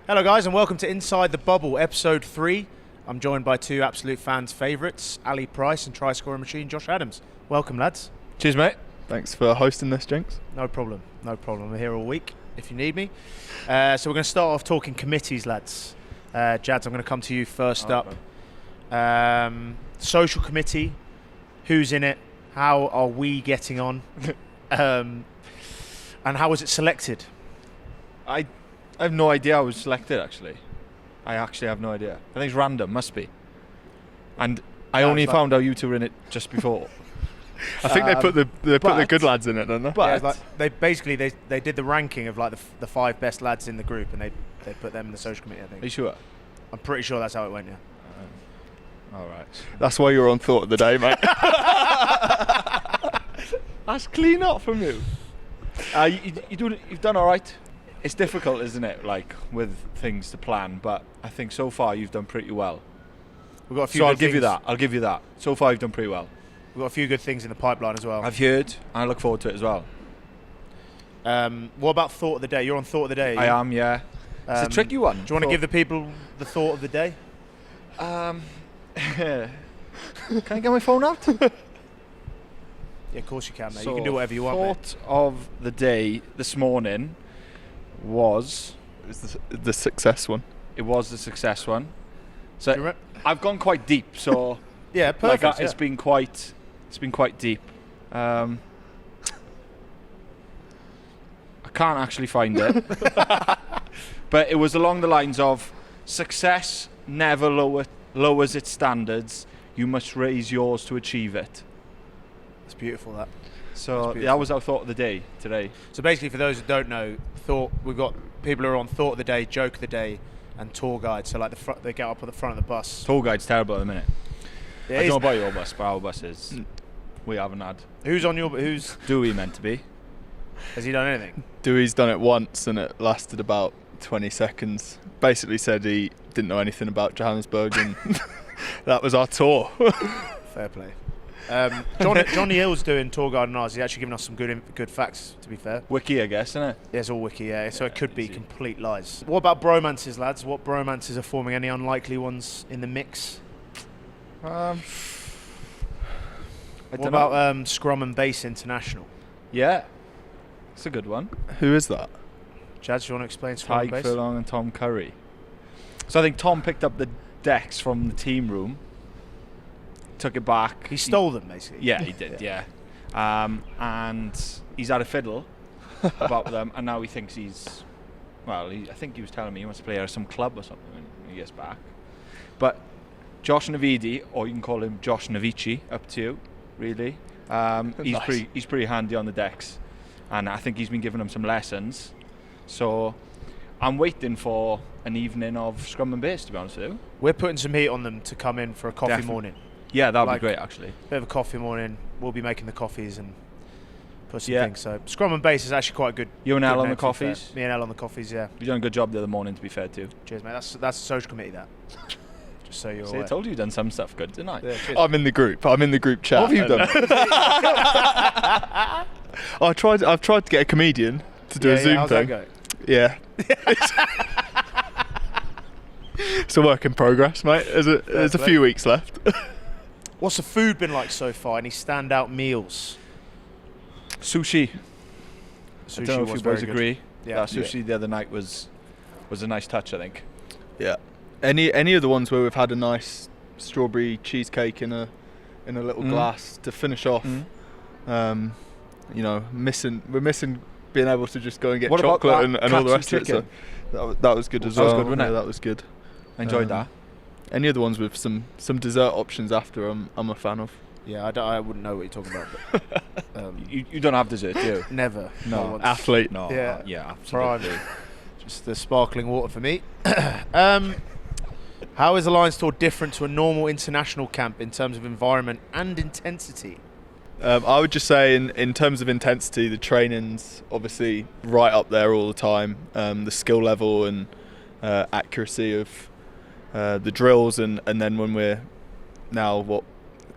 Hello guys and welcome to Inside the Bubble, episode 3. I'm joined by two absolute fans' favourites, Ali Price and try-scoring machine Josh Adams. Welcome lads. Cheers mate. Thanks for hosting this, Jinx. No problem. We're here all week if you need me. So we're going to start off talking committees, lads. Jads, I'm going to come to you first up. Social committee, who's in it? How are we getting on? And how was it selected? I have no idea I was selected, actually. I actually have no idea. I think it's random, must be. And I only found out you two were in it just before. I think they put the good lads in it, don't they? But yeah, they did the ranking of like the 5 best lads in the group, and they put them in the social committee, I think. Are you sure? I'm pretty sure that's how it went, yeah. All right. That's why you're on thought of the day, mate. That's clean up from you. You've done all right. It's difficult, isn't it? Like with things to plan, but I think so far you've done pretty well. We've got a few. So I'll give you that. So far you've done pretty well. We've got a few good things in the pipeline as well. I've heard, and I look forward to it as well. What about thought of the day? You're on thought of the day. I am, yeah. It's a tricky one. Do you want to give the people the thought of the day? Can I get my phone out? Yeah, of course you can, mate. So you can do whatever you want, mate. Thought of the day this morning was... It was the success one. It was the success one. So I've gone quite deep, so... Yeah, perfect. Like, it's been quite deep. I can't actually find it. But it was along the lines of success never lowers its standards. You must raise yours to achieve it. That's beautiful, that. So that was our thought of the day today. So basically, for those who don't know, we've got people who are on thought of the day, joke of the day, and tour guide. So like they get up at the front of the bus. Tour guide's terrible at the minute. Yeah, I don't know about your bus, but our bus is. We haven't had. Who's on your? Who's? Dewey meant to be. Has he done anything? Dewey's done it once and it lasted about 20 seconds. Basically said he didn't know anything about Johannesburg and that was our tour. Fair play. Johnny Hill's doing tour guide on ours. He's actually given us some good facts, to be fair. Wiki, I guess, isn't it? Yeah, it's all wiki, yeah. So it could be complete lies. What about bromances, lads? What bromances are forming? Any unlikely ones in the mix? What about Scrum and Bass International? Yeah, it's a good one. Who is that? Jazz, do you want to explain Scrum and Tyke Bass? Furlong and Tom Curry. So I think Tom picked up the decks from the team room, took it back. He stole them, basically. Yeah, he did, yeah. And he's had a fiddle about them, and now he thinks he's... Well, I think he was telling me he wants to play at some club or something when he gets back. But Josh Navidi, or you can call him Josh Navici, up to you, really. He's pretty handy on the decks, and I think he's been giving them some lessons. So I'm waiting for an evening of Scrum and Bass, to be honest with you. We're putting some heat on them to come in for a coffee morning. Yeah, that'd be great, actually. Bit of a coffee morning. We'll be making the coffees and put some things. So Scrum and Bass is actually quite good. You and Al on the coffees? Me and Al on the coffees, yeah. You've done a good job the other morning, to be fair, too. Cheers, mate. That's the social committee, that. Just so you're aware. I told you you've done some stuff good, didn't I? Yeah, I'm in the group. I'm in the group chat. What have you done? I've tried to get a comedian to do a Zoom how's thing. That go? Yeah. It's a work in progress, mate. There's a few weeks left. What's the food been like so far? Any standout meals? Sushi. I don't know if you boys agree. Yeah. Sushi the other night was a nice touch, I think. Yeah. Any of the ones where we've had a nice strawberry cheesecake in a little glass to finish off. We're missing being able to just go and get chocolate and all the rest of it. So that was good as well. That was good, wasn't it? That was good. I enjoyed that. Any of the ones with some dessert options after, I'm a fan of. Yeah, I wouldn't know what you're talking about. But, you don't have dessert, do you? Never. No. Athlete. No. Yeah, absolutely. Just the sparkling water for me. How is the Lions Tour different to a normal international camp in terms of environment and intensity? I would just say in terms of intensity, the training's obviously right up there all the time. The skill level and accuracy of the drills, and then when we're now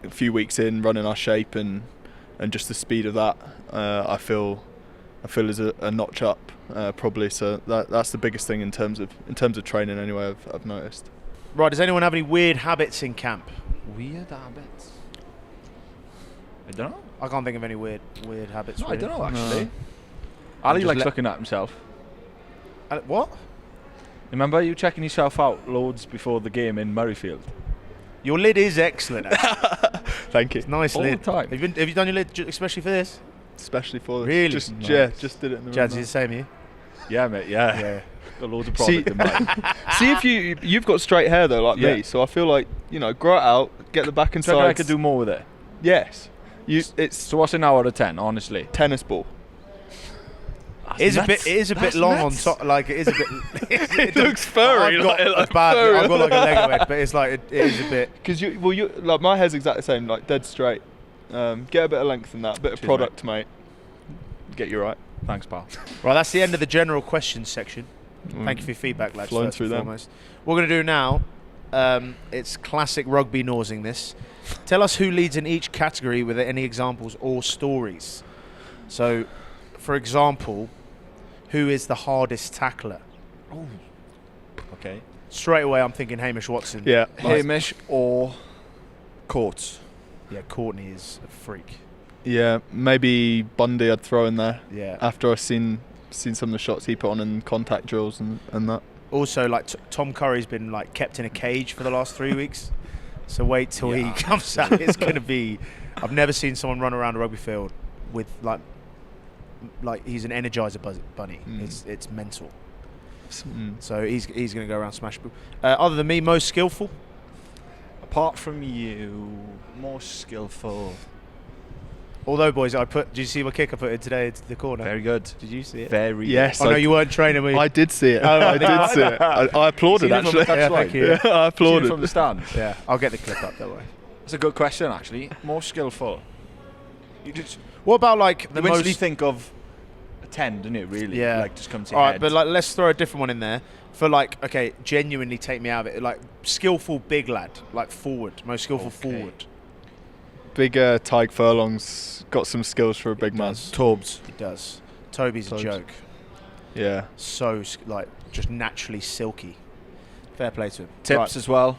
a few weeks in running our shape and just the speed of that, I feel I feel is a notch up probably. So that's the biggest thing in terms of training anyway. I've noticed. Right, does anyone have any weird habits in camp? Weird habits? I don't know. I can't think of any weird habits. No, I really. don't know actually. No. Ali Just likes looking at himself. What? Remember you checking yourself out loads before the game in Murrayfield? Your lid is excellent. Actually. Thank you. It's nice All lid. the time. Have you done your lid especially for this? Especially for this. Really? Just, Nice. Yeah, just did it in the Jazzy, room. the same you? Yeah, mate. Yeah. Yeah. Got loads of See- product in mine. See if you've got straight hair though, like Yeah. me. So I feel like grow it out, get the back and Do you reckon I sides. could do more with it? Yes. It's So what's an hour out of 10, honestly? tennis ball. It is a bit long on top. Like it is a bit. It looks furry. I've got like a bad. furry. I've got like a Lego head, but it's like it is a bit. Because you like my hair's exactly the same, like dead straight. Get a bit of length in that, bit of Cheers, product, mate. Get you right. Thanks, pal. Right, that's the end of the general questions section. Thank you for your feedback, lads. Flown first through and them. foremost. What we're going to do now, it's classic Rugby Nausing this. Tell us who leads in each category with any examples or stories. So, for example, who is the hardest tackler? Okay. Straight away, I'm thinking Hamish Watson. Yeah. Hamish or Courts? Yeah, Courtney is a freak. Yeah, maybe Bundy I'd throw in there Yeah. after I've seen some of the shots he put on in contact drills and that. Also, like Tom Curry's been like kept in a cage for the last 3 weeks. So wait till he comes out. It's going to be. I've never seen someone run around a rugby field with like he's an Energizer bunny. It's mental. So he's going to go around smash. Other than me, most skillful. Apart from you, more skillful. Although, boys, did you see my kick I put in today into the corner? Very good. Did you see it? Very Yes. Oh, no, you weren't training me. I did see it. Oh, I did see it. I applauded Seen it from the actually. touchline? Yeah, thank you. Yeah, I Seen it applauded. from the stand. Yeah, I'll get the clip up, don't worry. That's a good question, actually. More skillful. You just What about like the you instantly most... think of a 10, don't you, really? Yeah. Like, just come to All your right, head. but like, let's throw a different one in there. For like, okay, genuinely take me out of it. Like, skillful big lad, like forward, most skillful forward. Big Tyg Furlong's got some skills for a big man. Torbs. He does. Toby's a Tobes. joke. Yeah. So like, just naturally silky. Fair play to him. Tips Right. as well.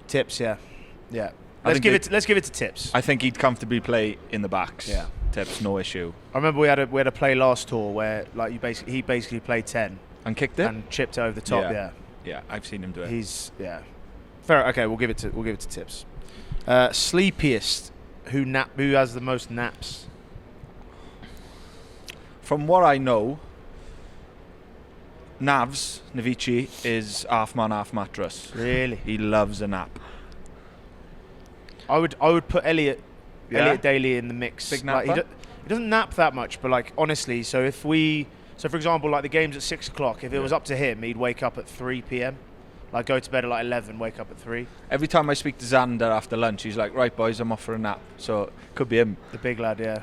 Tips, yeah. I Let's think give it to Tips. I think he'd comfortably play in the backs. Yeah. Tips, no issue. I remember we had a play last tour where like he basically played 10 And kicked it? and chipped it over the top. Yeah. Yeah. Yeah, I've seen him do it. He's fair. Okay, we'll give it to Tips. Sleepiest, who has the most naps? From what I know, Navici is half man, half mattress. Really? He loves a nap. I would put Elliot Daly in the mix. Big Like, napper? he doesn't nap that much, but like honestly, so for example, like the game's at 6 o'clock. If it was up to him, he'd wake up at 3 p.m. Like go to bed at like 11, wake up at 3. Every time I speak to Xander after lunch, he's like, "Right, boys, I'm off for a nap." So could be him. The big lad, yeah.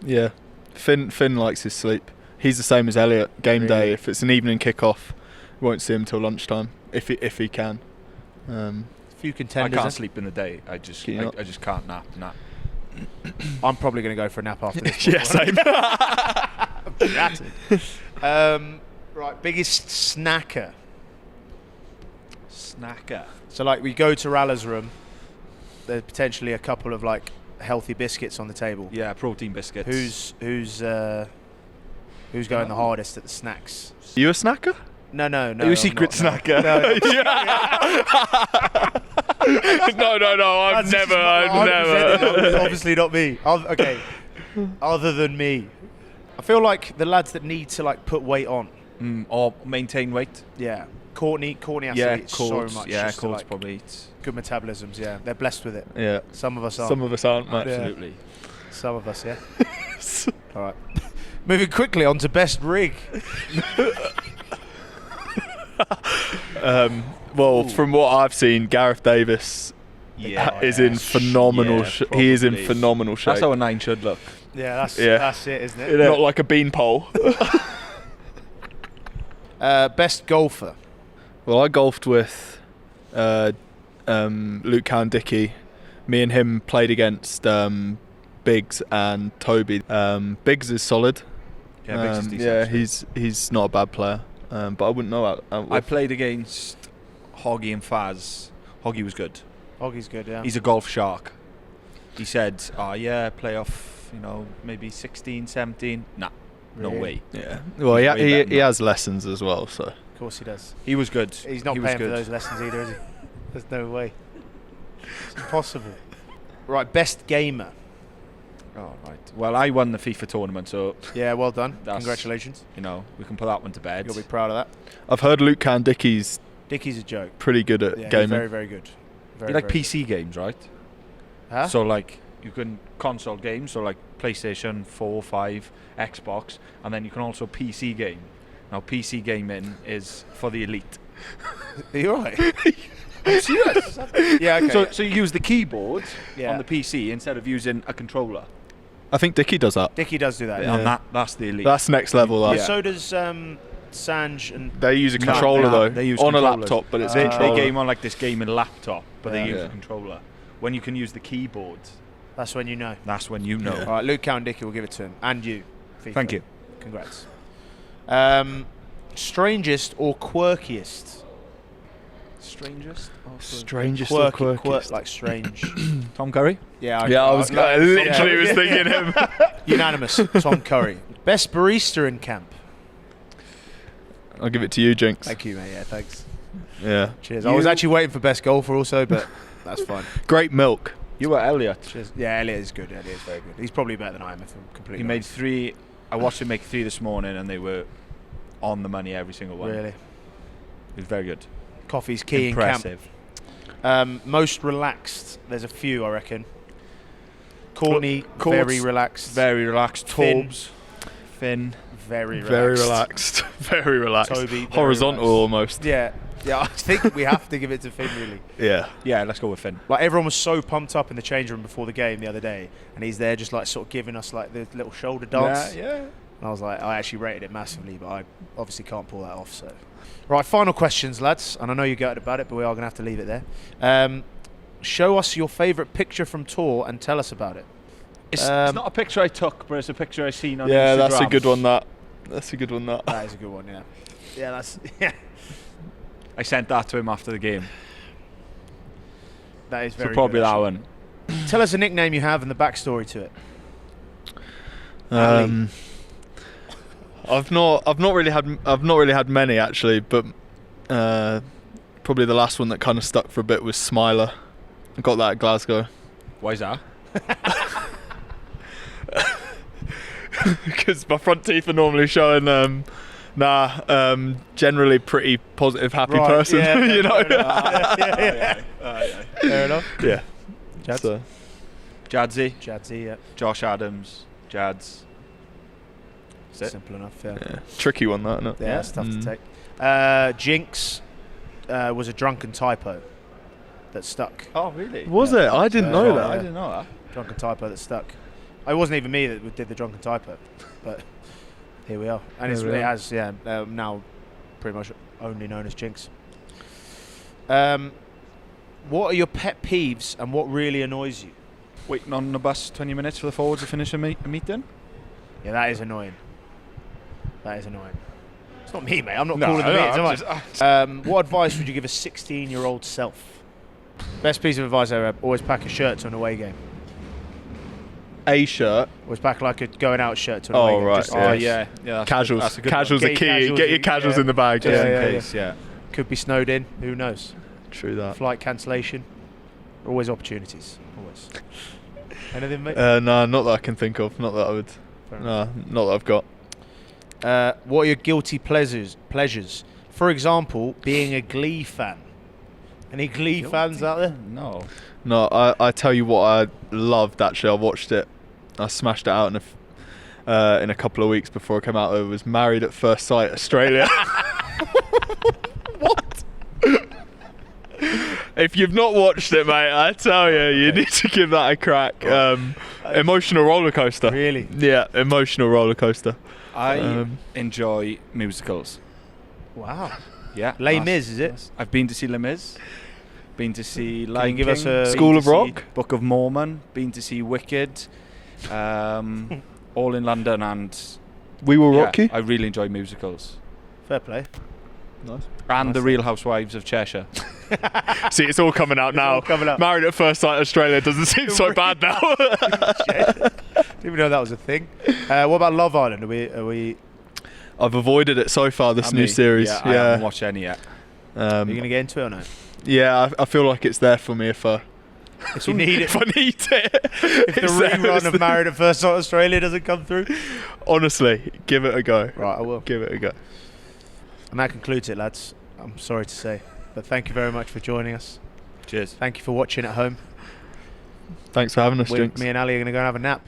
Yeah. Finn likes his sleep. He's the same as Elliot. Game day. Really? If it's an evening kick-off, we won't see him till lunchtime if he can. A few I contenders. can't eh? sleep in the day. I just can't nap. I'm probably going to go for a nap after this. Yeah, same. Right, biggest snacker. Snacker. So like we go to Rala's room. There's potentially a couple of like healthy biscuits on the table. Yeah, protein biscuits. Who's going the hardest at the snacks? You a snacker? No. Are you a I'm secret not, snacker? No. No. I've That's never. Obviously not me. Okay. Other than me, I feel like the lads that need to like put weight on. Or maintain weight. Yeah. Courtney has Yeah, to eat Courts. so much. Yeah, just to, Courts like, probably eats. good metabolisms. Yeah, they're blessed with it. Yeah. Some of us are. Some of us aren't, mate. Yeah. Absolutely. Some of us, yeah. All right. Moving quickly on to best rig. Well, from what I've seen, Gareth Davis is in phenomenal. He is in probably. phenomenal shape. That's how a 9 should look. Yeah, Yeah. that's it, isn't it? Not like a beanpole. Best golfer. Well, I golfed with Luke Cowan-Dickey. Me and him played against Biggs and Toby. Biggs is solid. Yeah, Biggs is decent. Yeah, he's not a bad player, but I wouldn't know. I played against Hoggy and Faz. Hoggy was good. Hoggy's good, yeah. He's a golf shark. He said, "Oh yeah, playoff, maybe 16, 17." Nah, no way. Yeah. Well, he has lessons as well, so. Of course he does. He was good. He's not paying for those lessons either, is he? There's no way. It's impossible. Right, best gamer. Oh, right. Well, I won the FIFA tournament, so yeah, well done. Congratulations. We can put that one to bed. You'll be proud of that. I've heard Luke Dicky's a joke. Pretty good at gaming. He's very, very good. You like PC games, right? Huh? So like you can console games, so like PlayStation 4, 5, Xbox, and then you can also PC game. Now PC gaming is for the elite. Are you alright? Serious? Yeah, okay. So you use the keyboard on the PC instead of using a controller. I think Dicky does that. Dicky does do that. Yeah. And that's the elite. That's next level. Yeah. So does Sanj and. They use a controller though. They use on a laptop, but it's they controller. game on like this gaming laptop, but they use a controller. When you can use the keyboard, that's when you know. That's when you know. Yeah. All right, Luke and Dicky will give it to him, and you. FIFA. Thank you. Congrats. Strangest or quirkiest? Strangest or quirkiest? Like strange. Tom Curry? Yeah, I was literally thinking him. Unanimous. Tom Curry. Best barista in camp? I'll give it to you, Jinx. Thank you, mate. Yeah, thanks. Yeah. Cheers. I was actually waiting for best golfer also, but that's fine. Great milk. You were Elliot. Cheers. Yeah, Elliot is good. Elliot is very good. He's probably better than I am if I'm completely He made 3. I watched him make 3 this morning, and they were on the money every single one. Really? It was very good. Coffee's key Impressive. in camp. Most relaxed. There's a few, I reckon. Courtney, very relaxed. Very relaxed. Torbs. Finn. Very relaxed. Very relaxed. Toby. Horizontal relaxed. Almost. Yeah. Yeah, I think we have to give it to Finn, really. Yeah. Yeah, let's go with Finn. Like, everyone was so pumped up in the change room before the game the other day, and he's there just, like, sort of giving us, like, the little shoulder dance. Yeah. And I was like, I actually rated it massively, but I obviously can't pull that off, so. Right, final questions, lads. And I know you're gutted about it, but we are going to have to leave it there. Show us your favourite picture from tour and tell us about it. It's not a picture I took, but it's a picture I seen on Instagram. Yeah, that's a good one, that. That's a good one, that. That is a good one, yeah. Yeah, that's... Yeah. I sent that to him after the game. That is very good. So probably that one. Tell us a nickname you have and the backstory to it. I've not really had many actually, but probably the last one that kind of stuck for a bit was Smiler. I got that at Glasgow. Why is that? Because my front teeth are normally showing. Generally pretty positive, happy person. Yeah, you know. Fair enough. Yeah. Jadzy, yeah. Josh Adams, Jads. Simple enough, yeah. Tricky one, that, isn't it? Yeah, it's tough to take. Jinx was a drunken typo that stuck. Oh, really? Was it? I didn't know that. I didn't know that. Drunken typo that stuck. It wasn't even me that did the drunken typo, but here we are. And it has, now pretty much only known as Jinx. What are your pet peeves and what really annoys you? Waiting on the bus 20 minutes for the forwards to finish a meeting? Yeah, that is annoying. It's not me, mate. I'm not calling the meetings, am I? What advice would you give a 16-year-old self? Best piece of advice I ever had, always pack a shirt to an away game. A shirt? Always pack like a going out shirt to an away game. Right. Yeah. Casuals. That's a good casuals one. are key. Get your casuals in the bag. Just in case, yeah. Could be snowed in. Who knows? True that. Flight cancellation. Always opportunities. Always. Anything, mate? No, not that I can think of. Not that I would. No, not that I've got. What are your guilty pleasures? For example, being a Glee fan. Any Glee fans out there? No. No, I tell you what I loved actually. I watched it. I smashed it out in a couple of weeks before it came out. It was Married at First Sight Australia. What? If you've not watched it, mate, I tell you need to give that a crack. Emotional roller coaster. Really? Yeah, emotional roller coaster. I enjoy musicals. Wow. Yeah. Les Mis, is it? I've been to see Les Mis. Been to see Lion give King. us a School of Rock? Book of Mormon. Been to see Wicked. All in London and We Will Yeah, Rock You. I really enjoy musicals. Fair play. Nice. And The Real Housewives of Cheshire. See, it's all coming out now. all coming out. Married at First Sight Australia doesn't seem so bad now. Didn't even know that was a thing. What about Love Island? Are we? I've avoided it so far. This new series. Yeah, I haven't watched any yet. Are you gonna get into it or not? Yeah, I feel like it's there for me if I You need it. if I need it. If the rerun of Married at First Sight Australia doesn't come through. Honestly, give it a go. Right, I will. Give it a go. And that concludes it, lads. I'm sorry to say, but thank you very much for joining us. Cheers. Thank you for watching at home. Thanks for having us, Jinx. Me and Ali are going to go and have a nap.